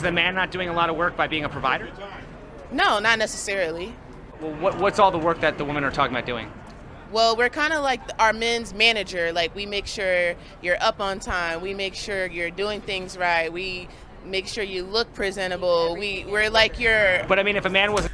Is the man not doing a lot of work by being a provider? No, not necessarily. Well, what's all the work that the women are talking about doing? Well, we're kind of like our men's manager. Like, we make sure you're up on time. We make sure you're doing things right. We make sure you look presentable. We're like your... But I mean, if a man was...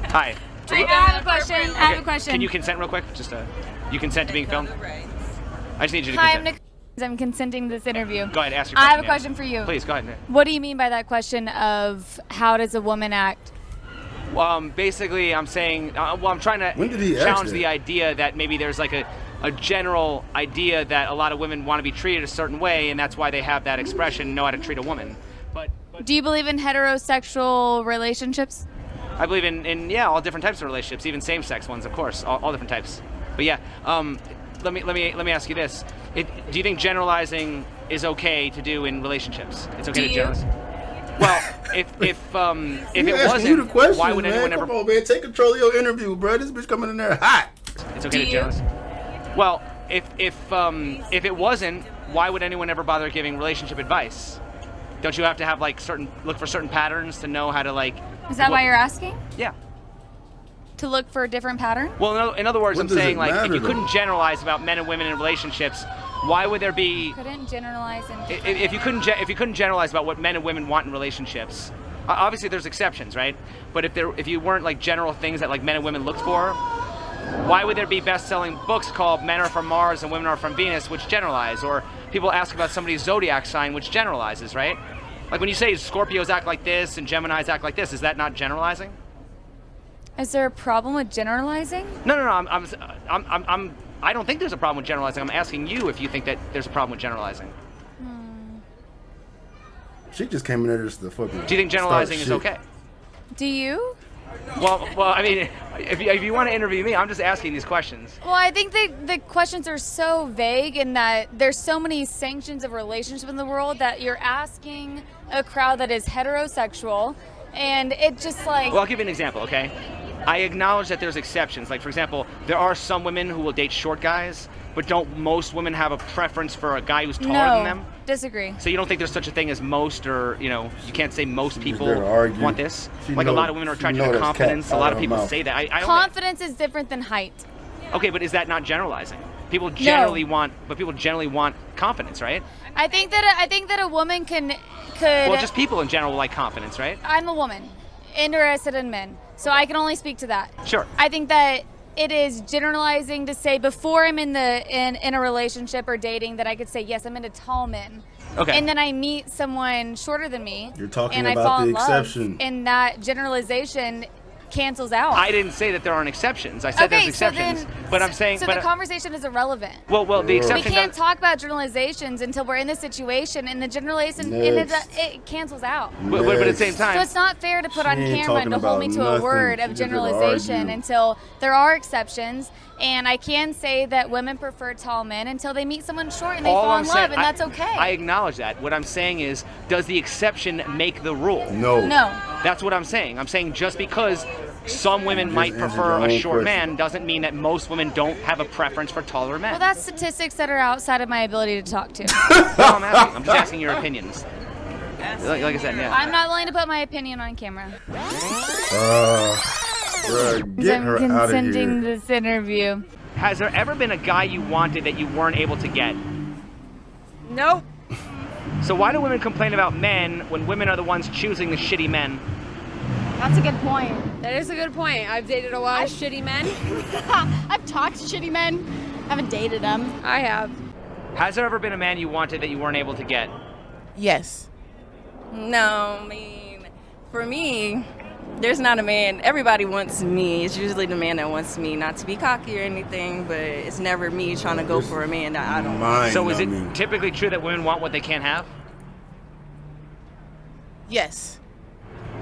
Hi. I have a question. Can you consent real quick? You consent to being filmed? I just need you to Hi, consent. I'm consenting to this interview. Go ahead, ask your question. I have a question for you. Please, go ahead. What do you mean by that question of how does a woman act? Basically, I'm saying, I'm trying to challenge the idea that maybe there's like a general idea that a lot of women want to be treated a certain way, and that's why they have that expression, know how to treat a woman. But do you believe in heterosexual relationships? I believe in all different types of relationships, even same-sex ones, of course, all different types. But yeah, let me ask you this: do you think generalizing is okay to do in relationships? It's okay to generalize. Well, if it wasn't, you the question, why would anyone ever? Come on, man, take control of your interview, bro. This bitch coming in there hot. It's okay to generalize. Well, if it wasn't, why would anyone ever bother giving relationship advice? Don't you have to have look for certain patterns to know how to like? Is that why you're asking? Yeah. To look for a different pattern? Well, in other words, I'm saying if you though? couldn't generalize about men and women in relationships, why would there be? Couldn't generalize If you couldn't generalize about what men and women want in relationships, obviously there's exceptions, right? But if you weren't like general things that like men and women looked for, why would there be best-selling books called Men Are From Mars and Women Are From Venus, which generalize, or people ask about somebody's zodiac sign, which generalizes, right? Like when you say Scorpios act like this and Geminis act like this, is that not generalizing? Is there a problem with generalizing? No. I don't think there's a problem with generalizing. I'm asking you if you think that there's a problem with generalizing. She just came in there just to fucking. Do you think generalizing is okay? Do you? Well, I mean, if you want to interview me, I'm just asking these questions. Well, I think the questions are so vague in that there's so many sanctions of relationship in the world that you're asking a crowd that is heterosexual, and it just like... Well, I'll give you an example, okay? I acknowledge that there's exceptions. Like, for example, there are some women who will date short guys, but don't most women have a preference for a guy who's taller than them? Disagree. So you don't think there's such a thing as most, or, you can't say most people want this? A lot of women are attracted to confidence. A lot of people say that. Confidence is different than height. Okay, but is that not generalizing? People generally want confidence, right? I think that a woman could... Well, just people in general like confidence, right? I'm a woman, interested in men, so I can only speak to that. Sure. I think that it is generalizing to say before I'm in a relationship or dating that I could say, yes, I'm into tall men. Okay. And then I meet someone shorter than me. You're talking and about I fall the in exception. love, and that generalization cancels out. I didn't say that there aren't exceptions. I said there's exceptions. But I'm saying... So the conversation is irrelevant. Well, the exception... We can't talk about generalizations until we're in this situation, and the generalization, it cancels out. But at the same time... So it's not fair to put on camera and to hold me to a word of generalization until there are exceptions. And I can say that women prefer tall men until they meet someone short and they fall in love, and that's okay. I acknowledge that. What I'm saying is, does the exception make the rule? No. That's what I'm saying. I'm saying just because some women might prefer a short man doesn't mean that most women don't have a preference for taller men. Well, that's statistics that are outside of my ability to talk to. No, I'm just asking your opinions. Like I said, yeah. I'm not willing to put my opinion on camera. Bruh, get her out of here. I'm consenting this interview. Has there ever been a guy you wanted that you weren't able to get? Nope. So why do women complain about men when women are the ones choosing the shitty men? That's a good point. That is a good point. I've dated a lot of shitty men. I've talked to shitty men. I haven't dated them. I have. Has there ever been a man you wanted that you weren't able to get? Yes. No, I mean, for me, there's not a man. Everybody wants me. It's usually the man that wants me, not to be cocky or anything, but it's never me trying to go for a man that I don't want. So is it typically true that women want what they can't have? Yes.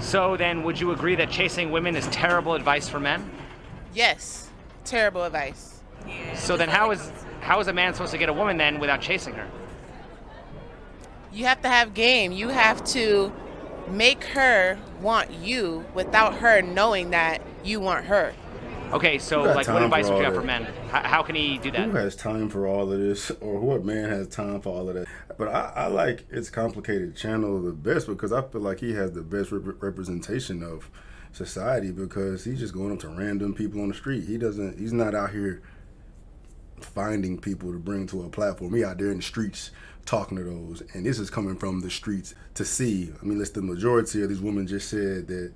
So then would you agree that chasing women is terrible advice for men? Yes. Terrible advice. So then how how is a man supposed to get a woman then without chasing her? You have to have game. You have to make her want you without her knowing that you want her. Okay, so Who got like, what time advice for would you all have for that? men? How can he do that? Who has time for all of this, or what man has time for all of that? But I like It's Complicated channel the best because I feel like he has the best representation of society because he's just going up to random people on the street. He's not out here finding people to bring to a platform. He out there in the streets talking to those, and this is coming from the streets to see. I mean, the majority of these women just said that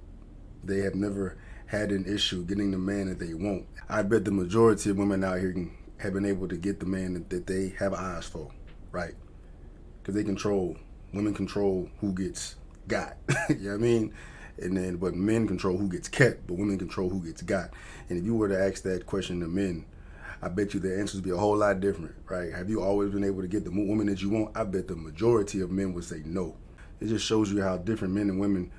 they have never had an issue getting the man that they want. I bet the majority of women out here have been able to get the man that they have eyes for, right? Because women control who gets got. You know what I mean? But men control who gets kept, but women control who gets got. And if you were to ask that question to men, I bet you the answers would be a whole lot different, right? Have you always been able to get the woman that you want? I bet the majority of men would say no. It just shows you how different men and women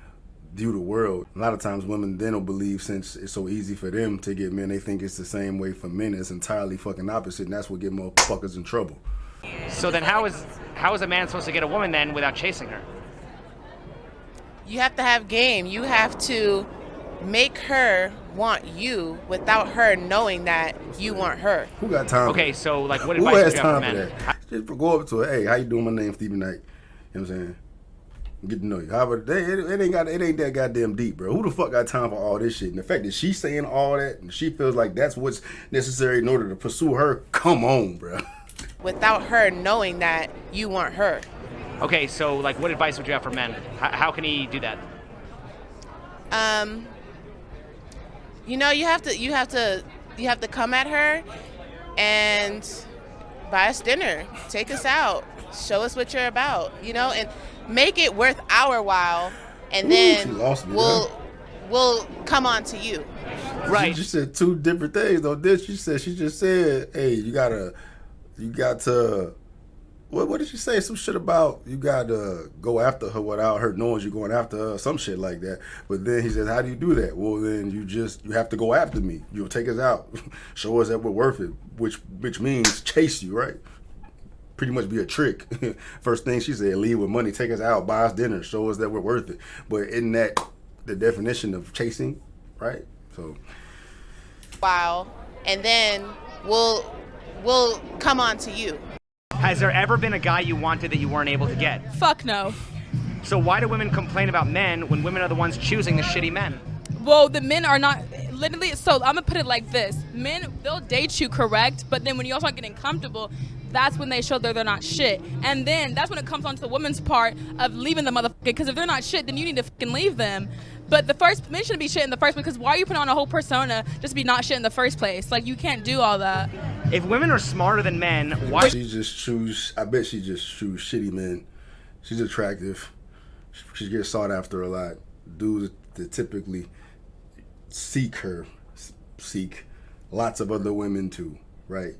view the world. A lot of times women then will believe since it's so easy for them to get men, they think it's the same way for men. It's entirely fucking opposite, and that's what get motherfuckers in trouble. So then how is a man supposed to get a woman then without chasing her? You have to have game. You have to make her want you without her knowing that you want her. Who got time Okay, for that? so like, what Who advice has would you have time for for men? that? Just go up to her, hey, how you doing? My name's Stephen Knight. You know what I'm saying? Get to know you. However, it ain't that goddamn deep, bro. Who the fuck got time for all this shit? And the fact that she's saying all that and she feels like that's what's necessary in order to pursue her, come on, bro. Without her knowing that you want her. Okay, so like, what advice would you have for men? How can he do that? You know, you have to come at her and buy us dinner, take us out, show us what you're about, you know, and make it worth our while, and then she lost me, we'll come on to you. Right. She just said two different things though. She just said, hey, you got to what did she say? Some shit about you got to go after her without her knowing you're going after her, some shit like that. But then he says, how do you do that? Well, then you have to go after me. You'll take us out, show us that we're worth it, which means chase you, right? Pretty much be a trick. First thing she said, leave with money, take us out, buy us dinner, show us that we're worth it. But isn't that the definition of chasing, right? So, Wow, and then we'll come on to you. Has there ever been a guy you wanted that you weren't able to get? Fuck no. So why do women complain about men when women are the ones choosing the shitty men? Well, the men are not literally. So I'm gonna put it like this: men, they'll date you, correct, but then when you also start getting comfortable, that's when they show that they're not shit. And then that's when it comes on to the woman's part of leaving the motherfucker. Because if they're not shit, then you need to fucking leave them. But men shouldn't be shit in the first place. Because why are you putting on a whole persona just to be not shit in the first place? Like, you can't do all that. If women are smarter than men, why? I bet she just choose shitty men. She's attractive. She gets sought after a lot. Dudes that typically seek lots of other women too, right?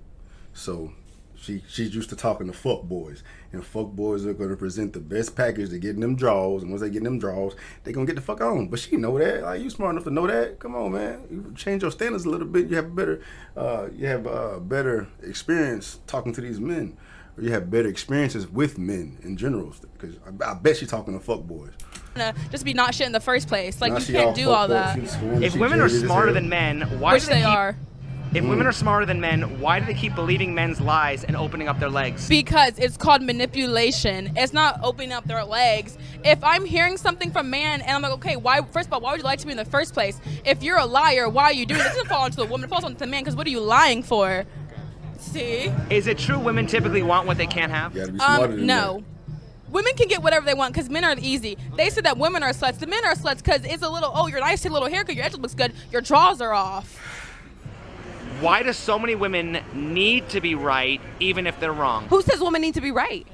So she's used to talking to fuck boys, and fuck boys are going to present the best package to getting them draws, and once they get them draws, they gonna get the fuck on. But she know that. Like, you smart enough to know that. Come on, man. You change your standards a little bit. You have better experience talking to these men, or you have better experiences with men in general. Because I bet she's talking to fuck boys. Just be not shit in the first place. Like, Now you can't do all that. If women are smarter than men, why Which do they they keep, are. If women are smarter than men, why do they keep believing men's lies and opening up their legs? Because it's called manipulation. It's not opening up their legs. If I'm hearing something from man and I'm like, okay, first of all, why would you lie to me in the first place? If you're a liar, why are you doing it? It doesn't fall onto the woman, it falls onto the man, because what are you lying for? See? Is it true women typically want what they can't have? You gotta be smarter than No. Women can get whatever they want because men are easy. They say that women are sluts. The men are sluts because it's a little, oh, you're nice, take a little haircut, your edge looks good, your draws are off. Why do so many women need to be right even if they're wrong? Who says women need to be right?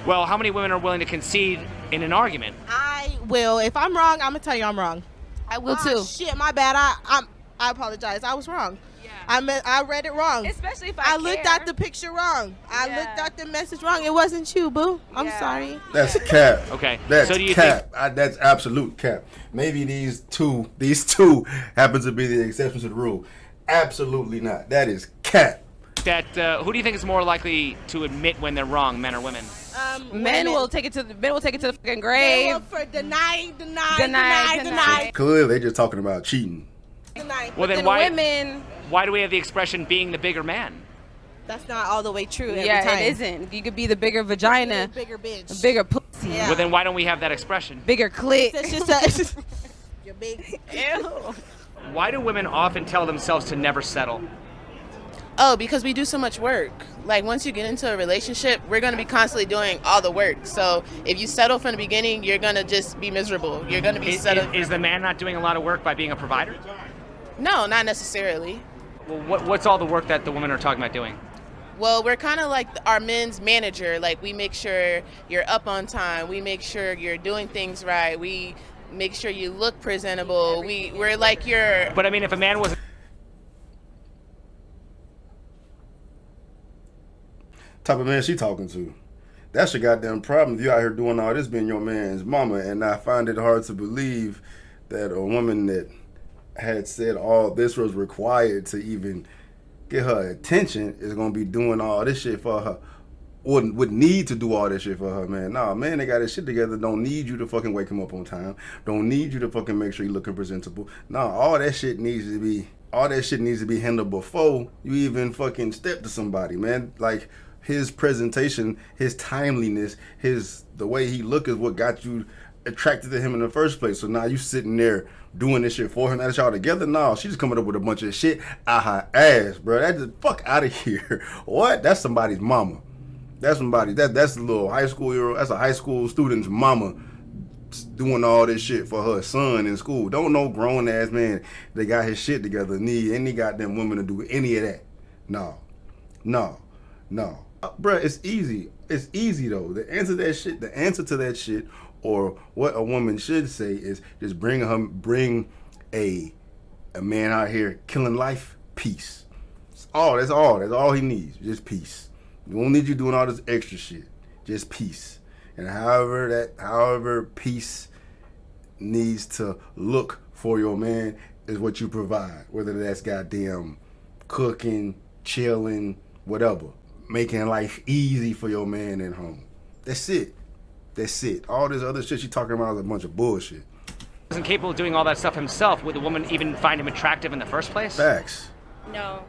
Well, how many women are willing to concede in an argument? I will. If I'm wrong, I'm gonna tell you I'm wrong. I will too. Shit, my bad. I apologize. I was wrong. Yeah. I read it wrong. Especially if I looked at the picture wrong. I looked at the message wrong. It wasn't you, boo. I'm sorry. That's cap. Okay. That's so do you cap. That's absolute cap. Maybe these two happen to be the exceptions to the rule. Absolutely not. That is cap. that who do you think is more likely to admit when they're wrong, men or women? Men will take it to the fucking grave. They will for deny. Clearly, they just talking about cheating. Well, then why do we have the expression being the bigger man? That's not all the way true. Every Yeah, time. it isn't. You could be the bigger vagina, Bigger bitch. a bigger pussy, Yeah. Well, then why don't we have that expression? bigger clit. It's just you're big. Ew. Why do women often tell themselves to never settle? Oh, because we do so much work. Like, once you get into a relationship, we're going to be constantly doing all the work. So if you settle from the beginning, you're going to just be miserable. You're going to be settled. Is the man not doing a lot of work by being a provider? No, not necessarily. Well, what's all the work that the women are talking about doing? Well, we're kind of like our men's manager. Like, we make sure you're up on time. We make sure you're doing things right. We make sure you look presentable. We're like your... But I mean, if a man was... Type of man she talking to. That's your goddamn problem. If you out here doing all this being your man's mama, and I find it hard to believe that a woman that had said all this was required to even get her attention is gonna be doing all this shit for her. Would need to do all this shit for her, man. Nah, man, they got this shit together. Don't need you to fucking wake him up on time. Don't need you to fucking make sure you looking presentable. Nah, all that shit needs to be handled before you even fucking step to somebody, man. Like, his presentation, his timeliness, the way he look is what got you attracted to him in the first place. So now you sitting there doing this shit for him. Now that y'all together, no, she's coming up with a bunch of shit out her ass, bro. That just fuck out of here. What? That's somebody's mama. That's somebody. That's a little high school. That's a high school student's mama doing all this shit for her son in school. Don't no grown ass man that got his shit together need any goddamn woman to do any of that. No. Bruh, it's easy. It's easy though. The answer to that shit, or what a woman should say is just bring a man out here killing life, peace. That's all he needs. Just peace. We don't need you doing all this extra shit. Just peace. And however peace needs to look for your man is what you provide. Whether that's goddamn cooking, chilling, whatever. Making life easy for your man at home. That's it. All this other shit you talking about is a bunch of bullshit. Isn't capable of doing all that stuff himself, would the woman even find him attractive in the first place? Facts. No.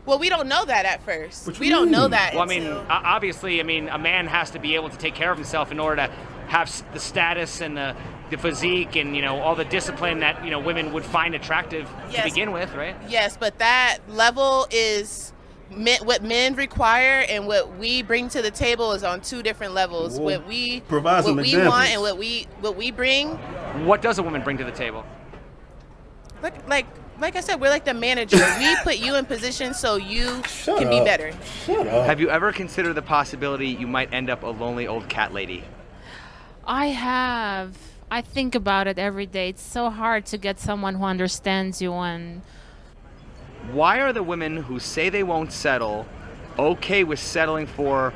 Well, we don't know that at first. We don't know that. Well, I mean, obviously, a man has to be able to take care of himself in order to have the status and the physique and, all the discipline that, women would find attractive to begin with, right? Yes, but that level is... what men require and what we bring to the table is on two different levels. Well, what we provide some want examples. and what we bring. What does a woman bring to the table? Like I said, we're like the manager. We put you in position so you can be better. Shut up. Have you ever considered the possibility you might end up a lonely old cat lady? I have. I think about it every day. It's so hard to get someone who understands you and... Why are the women who say they won't settle okay with settling for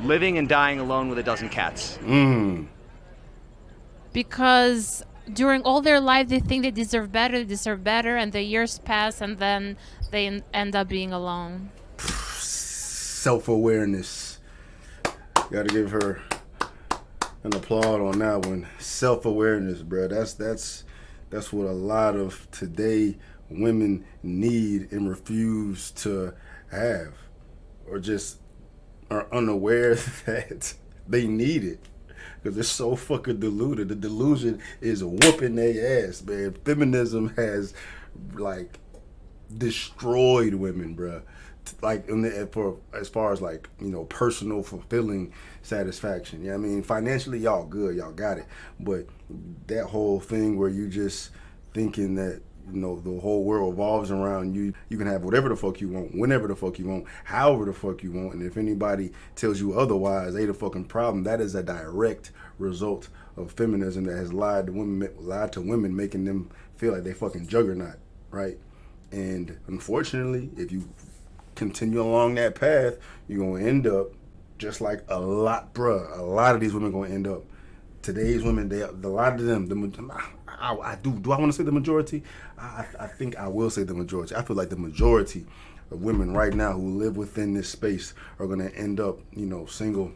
living and dying alone with a dozen cats? Because during all their life they think they deserve better, and the years pass and then they end up being alone. Self-awareness. Gotta give her an applaud on that one. Self-awareness, bro. That's what a lot of today women need and refuse to have, or just are unaware that they need it because they're so fucking deluded. The delusion is whooping their ass, man. Feminism has destroyed women, bruh. As far as personal fulfilling satisfaction. Yeah, I mean, financially y'all good, y'all got it, but that whole thing where you just thinking that the whole world revolves around you. You can have whatever the fuck you want, whenever the fuck you want, however the fuck you want. And if anybody tells you otherwise, they the fucking problem. That is a direct result of feminism that has lied to women, making them feel like they fucking juggernaut, right? And unfortunately, if you continue along that path, you're gonna end up just like a lot of these women gonna end up. Today's women, a lot of them, do I want to say the majority? I think I will say the majority. I feel like the majority of women right now who live within this space are gonna end up, single,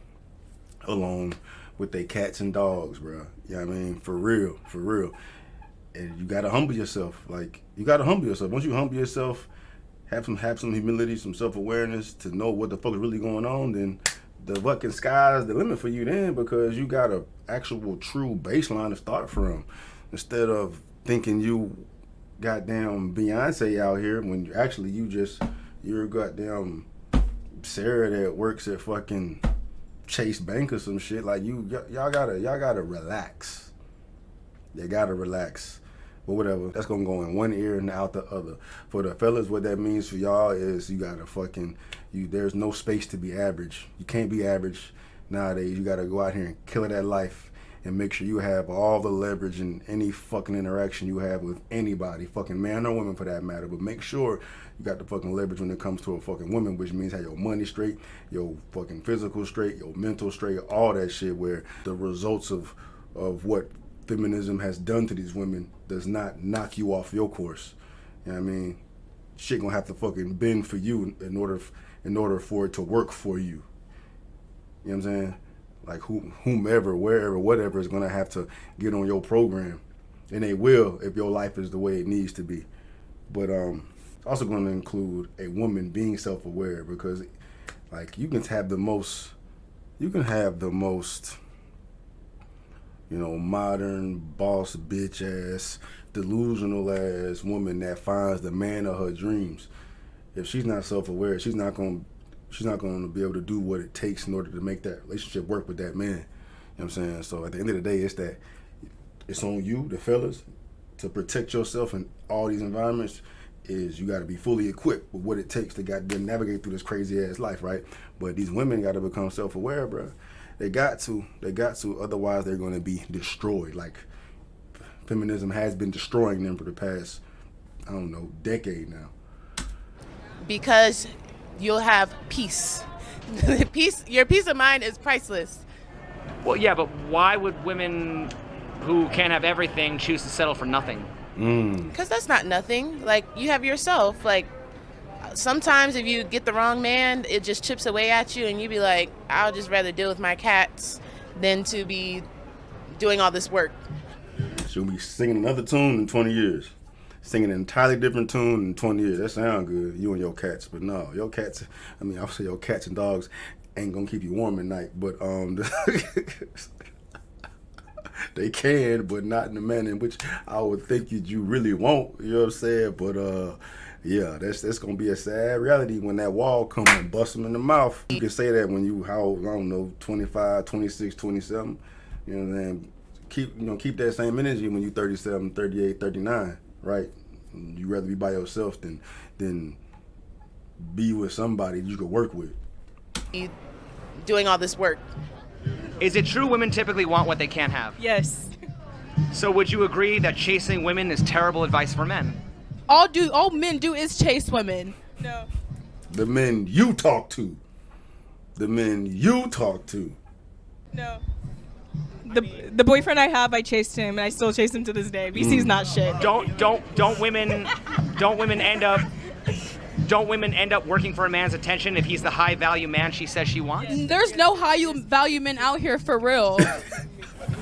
alone, with their cats and dogs, bro. You know what I mean? For real. And you gotta humble yourself. Like, you gotta humble yourself. Once you humble yourself, have some humility, some self-awareness to know what the fuck is really going on, then the fucking sky's the limit for you then, because you got a actual true baseline to start from. Instead of thinking you goddamn Beyonce out here when actually you're goddamn Sarah that works at fucking Chase Bank or some shit. Like, y'all gotta relax. You gotta relax. But whatever, that's gonna go in one ear and out the other. For the fellas, what that means for y'all is you gotta there's no space to be average. You can't be average nowadays. You gotta go out here and kill that life and make sure you have all the leverage in any fucking interaction you have with anybody, fucking man or woman for that matter. But make sure you got the fucking leverage when it comes to a fucking woman, which means have your money straight, your fucking physical straight, your mental straight, all that shit, where the results of what feminism has done to these women does not knock you off your course. You know what I mean? Shit gonna have to fucking bend for you in order for it to work for you. You know what I'm saying? Like, whomever, wherever, whatever is gonna have to get on your program, and they will if your life is the way it needs to be. But it's also going to include a woman being self-aware, because, like, you can have the most, modern boss bitch ass, delusional ass woman that finds the man of her dreams. If she's not self-aware, she's not going to be able to do what it takes in order to make that relationship work with that man. You know what I'm saying? So at the end of the day, it's on you, the fellas, to protect yourself in all these environments. Is you got to be fully equipped with what it takes to goddamn navigate through this crazy ass life, right? But these women got to become self-aware, bro. They got to. Otherwise, they're going to be destroyed. Like, feminism has been destroying them for the past, decade now. Because you'll have peace. Your peace of mind is priceless. Well, yeah, but why would women who can't have everything choose to settle for nothing? Because that's not nothing. Like, you have yourself. Like, sometimes if you get the wrong man, it just chips away at you, and you be like, I'll just rather deal with my cats than to be doing all this work. She'll be singing another tune in 20 years. Singing an entirely different tune in 20 years. That sound good, you and your cats. But no, your cats, I'll say your cats and dogs ain't gonna keep you warm at night. But they can, but not in the manner in which I would think you really won't. You know what I'm saying? But yeah, that's gonna be a sad reality when that wall come and bust them in the mouth. You can say that when you, 25, 26, 27. You know what I'm saying? Keep that same energy when you 37, 38, 39, right? You rather be by yourself than be with somebody you could work with. Doing all this work. Is it true women typically want what they can't have? Yes. So would you agree that chasing women is terrible advice for men? All men do is chase women. No. The men you talk to. No. The boyfriend I have, I chased him, and I still chase him to this day. BC's not shit. Don't women end up working for a man's attention if he's the high value man she says she wants? There's no high value men out here for real.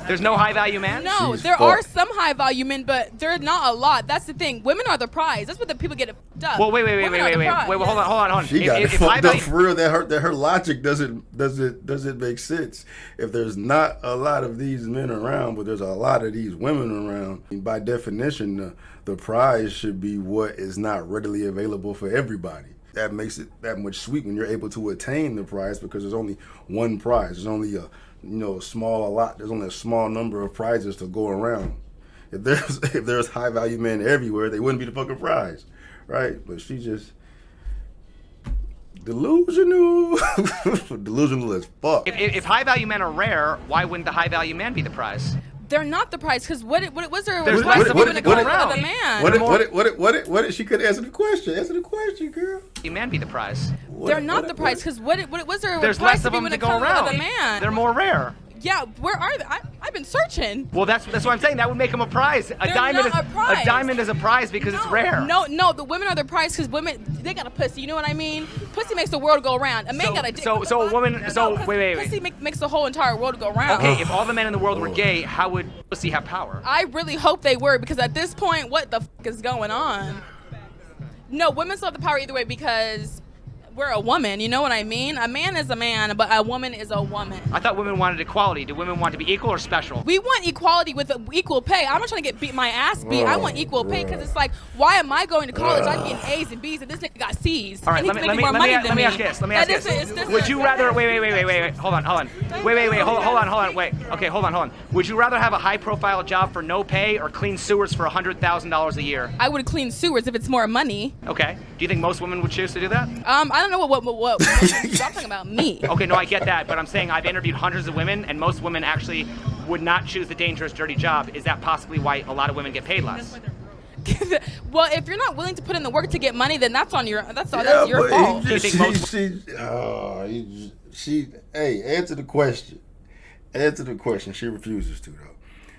There's no high value man? No, there are some high value men, but they're not a lot. That's the thing. Women are the prize. That's what the people get fucked up. Well, wait, hold on. She got it fucked up for real. That her logic doesn't make sense. If there's not a lot of these men around, but there's a lot of these women around, by definition, the prize should be what is not readily available for everybody. That makes it that much sweet when you're able to attain the prize, because there's only one prize. There's only there's only a small number of prizes to go around. If there's high value men everywhere, they wouldn't be the fucking prize, right? But she just delusional as fuck. If high value men are rare, why wouldn't the high value man be the prize? They're not the prize, because what was there? There's less of women to go around. The man. What? She could answer the question. Answer the question, girl. The man be the prize. They're not the prize, because what was there? There's less of them to go around. The man. They're more rare. Yeah, where are they? I I've been searching. Well, that's what I'm saying. That would make them a prize. A diamond is a prize because it's rare. No, the women are the prize because women, they got a pussy. You know what I mean? Pussy makes the world go round. A man got a dick. So a woman. Wait. Pussy makes the whole entire world go round. Okay, if all the men in the world were gay, how would pussy have power? I really hope they were, because at this point, what the is going on? No, women still have the power either way because we're a woman, you know what I mean? A man is a man, but a woman is a woman. I thought women wanted equality. Do women want to be equal or special? We want equality with equal pay. I'm not trying to get my ass beat. I want equal pay because it's like, why am I going to college? I'm getting A's and B's and this nigga got C's. All right, let me ask you this. Would you rather, wait, hold on. Wait, okay, hold on. Would you rather have a high profile job for no pay or clean sewers for $100,000 a year? I would clean sewers if it's more money. Okay. Do you think most women would choose to do that? I don't know what I'm talking about me. Okay, no, I get that, but I'm saying I've interviewed hundreds of women, and most women actually would not choose the dangerous, dirty job. Is that possibly why a lot of women get paid less? Well, if you're not willing to put in the work to get money, then that's your fault. Hey, answer the question. She refuses to, though.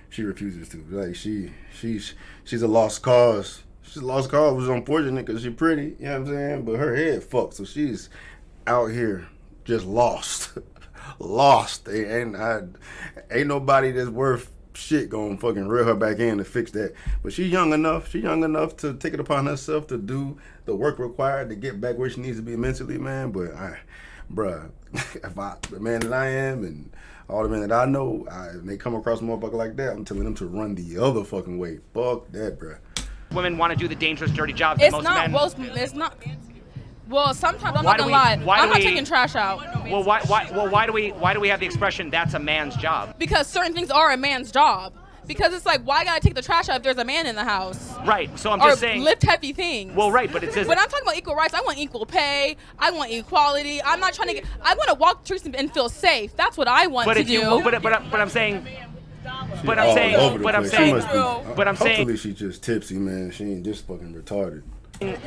She refuses to. Like she's a lost cause. She's a lost cause, which is unfortunate because she's pretty, you know what I'm saying? But her head fucked, so she's out here just lost. Lost. And ain't nobody that's worth shit gonna fucking reel her back in to fix that. But she's young enough to take it upon herself to do the work required to get back where she needs to be mentally, man. But the man that I am and all the men that I know, they come across a motherfucker like that, I'm telling them to run the other fucking way. Fuck that, bruh. Women want to do the dangerous, dirty jobs. It's not. Well, sometimes I'm not gonna lie. I'm not taking trash out. Well, why do we have the expression that's a man's job? Because certain things are a man's job. Because it's like, why gotta take the trash out if there's a man in the house? Right. So I'm just saying. Or lift heavy things. Well, right, but it says. When I'm talking about equal rights, I want equal pay. I want equality. I'm not trying to I want to walk the streets and feel safe. That's what I want to do. But I'm saying. Hopefully she's just tipsy, man. She ain't just fucking retarded.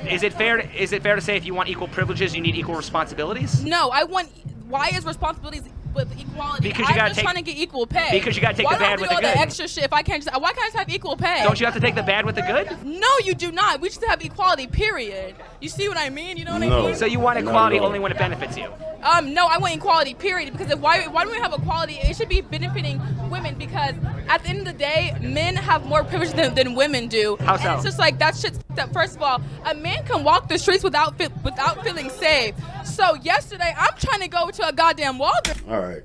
Is it fair to say if you want equal privileges, you need equal responsibilities? No, why is responsibilities with equality? Because I'm just trying to get equal pay. Because you gotta take the bad with the good. Why do all the extra shit if I can't why can't I just have equal pay? Don't you have to take the bad with the good? No, you do not. We just have equality, period. You see what I mean? You know what I mean? So you want equality only when it benefits you? No, I want equality, period. Because why do we have equality? It should be benefiting women because at the end of the day, men have more privilege than women do. How so? And it's just like that shit's that. First of all, a man can walk the streets without feeling safe. So yesterday, I'm trying to go to a goddamn Walgreens. All right.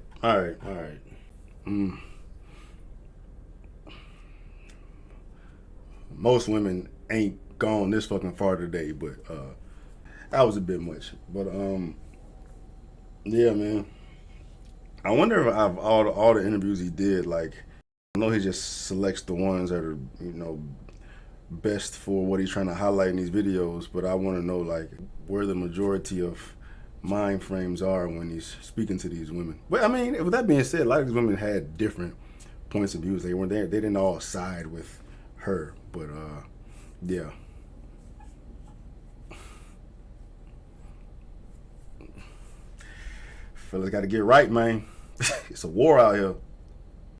Most women ain't gone this fucking far today, but that was a bit much. But yeah, man. I wonder if out of all the interviews he did, like, I know he just selects the ones that are, best for what he's trying to highlight in these videos, but I want to know, like, where the majority of mind frames are when he's speaking to these women. But I mean, with that being said, a lot of these women had different points of views. They weren't there. They didn't all side with her, but yeah. Fellas got to get right, man. It's a war out here.